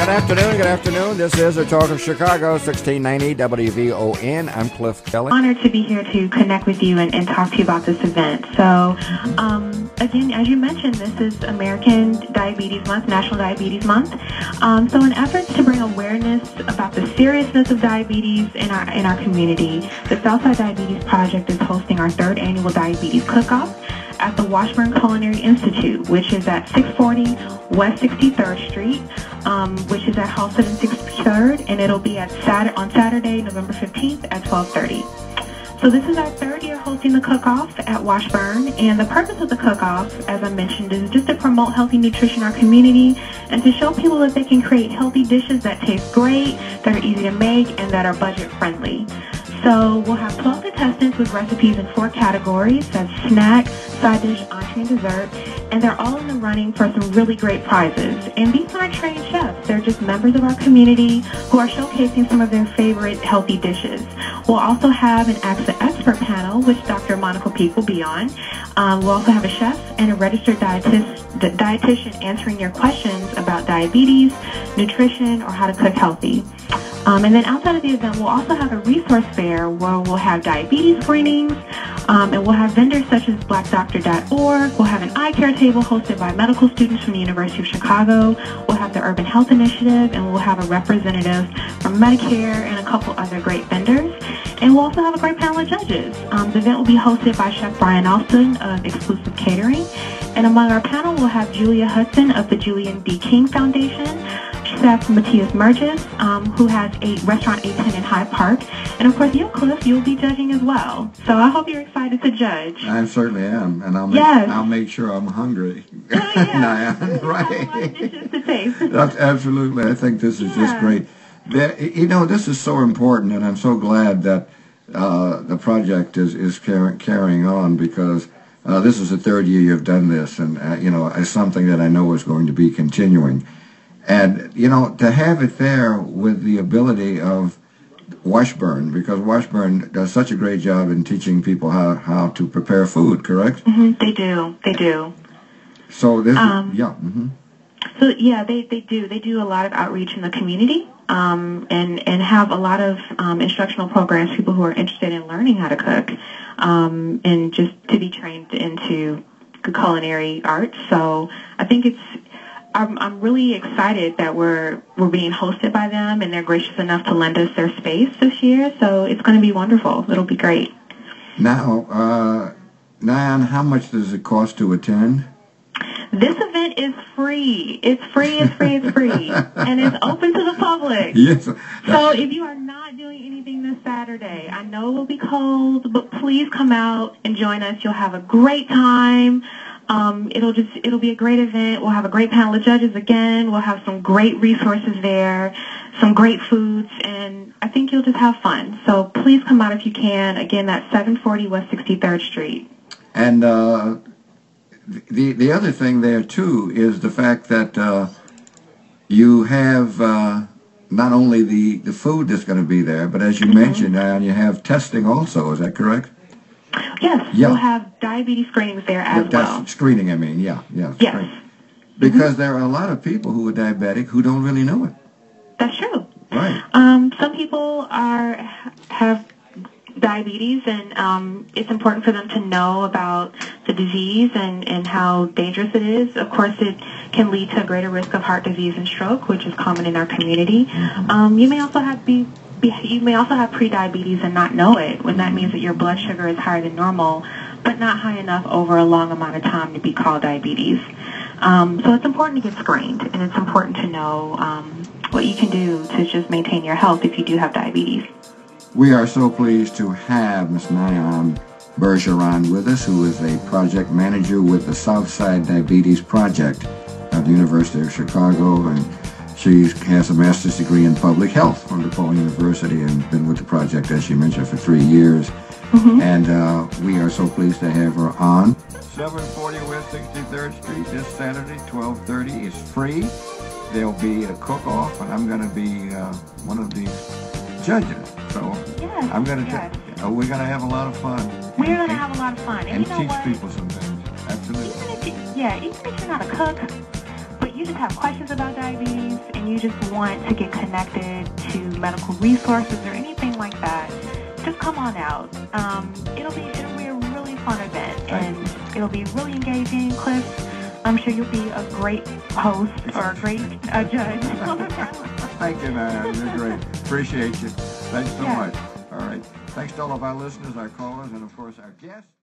Good afternoon. Good afternoon. This is the Talk of Chicago, 1690 WVON. I'm Cliff Kelly. Honored to be here to connect with you and talk to you about this event. So, again, as you mentioned, this is American Diabetes Month, National Diabetes Month. So, in efforts to bring awareness about the seriousness of diabetes in our community, the Southside Diabetes Project is hosting our third annual Diabetes Cook-Off at the Washburn Culinary Institute, which is at 640 West 63rd Street, which is at Halsted and 63rd, and it'll be on Saturday, November 15th at 12:30. So this is our third year hosting the cook-off at Washburn, and the purpose of the cook-off, as I mentioned, is just to promote healthy nutrition in our community and to show people that they can create healthy dishes that taste great, that are easy to make, and that are budget-friendly. So we'll have 12 contestants with recipes in 4 categories. That's snack, side dish, entree, and dessert. And they're all in the running for some really great prizes. And these aren't trained chefs. They're just members of our community who are showcasing some of their favorite healthy dishes. We'll also have an Ask the Expert panel, which Dr. Monica Peak will be on. We'll also have a chef and a registered dietitian answering your questions about diabetes, nutrition, or how to cook healthy. And then outside of the event, we'll also have a resource fair where we'll have diabetes screenings, and we'll have vendors such as blackdoctor.org. We'll have an eye care table hosted by medical students from the University of Chicago. We'll have the Urban Health Initiative, and we'll have a representative from Medicare and a couple other great vendors. And we'll also have a great panel of judges. The event will be hosted by Chef Brian Alston of Exclusive Catering. And among our panel, we'll have Julia Hudson of the Julian B. King Foundation, Chef Matthias Merges, who has a restaurant 810 in Hyde Park, and of course you, Cliff, you'll be judging as well. So I hope you're excited to judge. I certainly am, and I'll make sure I'm hungry. Oh, yeah. Right. A lot of dishes to taste. Absolutely, I think this is just great. This is so important, and I'm so glad that the project is carrying on, because this is the third year you've done this, and it's something that I know is going to be continuing. And, to have it there with the ability of Washburn, because Washburn does such a great job in teaching people how to prepare food, correct? Mm-hmm, they do. So this, So, yeah, they do. They do a lot of outreach in the community, and have a lot of instructional programs, people who are interested in learning how to cook, and just to be trained into culinary arts. So I think I'm really excited that we're being hosted by them, and they're gracious enough to lend us their space this year. So it's going to be wonderful. It'll be great. Now, Nyan, how much does it cost to attend? This event is free. It's free, and it's open to the public. Yes. So if you are not doing anything this Saturday, I know it will be cold, but please come out and join us. You'll have a great time. It'll be a great event. We'll have a great panel of judges again. We'll have some great resources there, some great foods, and I think you'll just have fun. So please come out if you can. Again, that's 740 West 63rd Street. And the other thing there too is the fact that you have not only the food that's going to be there, but as you mentioned, you have testing also. Is that correct? Yes, yeah. We'll have diabetes screenings there as well. Screening, I mean, yeah. Yes. Screening. Because there are a lot of people who are diabetic who don't really know it. That's true. Right. Some people have diabetes, and it's important for them to know about the disease and how dangerous it is. Of course, it can lead to a greater risk of heart disease and stroke, which is common in our community. You may also have prediabetes and not know it, when that means that your blood sugar is higher than normal, but not high enough over a long amount of time to be called diabetes. So it's important to get screened, and it's important to know what you can do to just maintain your health if you do have diabetes. We are so pleased to have Ms. Nyan Bergeron with us, who is a project manager with the Southside Diabetes Project at the University of Chicago, and she has a master's degree in public health from DePaul University and been with the project, as she mentioned, for 3 years. And we are so pleased to have her on. 740 West 63rd Street this Saturday, 12:30. It's free. There'll be a cook-off, and I'm going to be one of the judges. So yes, I'm going to. We're going to have a lot of fun. We're going to have a lot of fun, and teach people some things. Absolutely. Even if you're not a cook, but you just have questions about diabetes and you just want to get connected to medical resources or anything like that, just come on out. It'll be a really fun event, and it'll be really engaging. Cliff, I'm sure you'll be a great host or a great judge on the panel. Thank you, Marianne. You're great. Appreciate you. Thanks so much. All right. Thanks to all of our listeners, our callers, and of course our guests.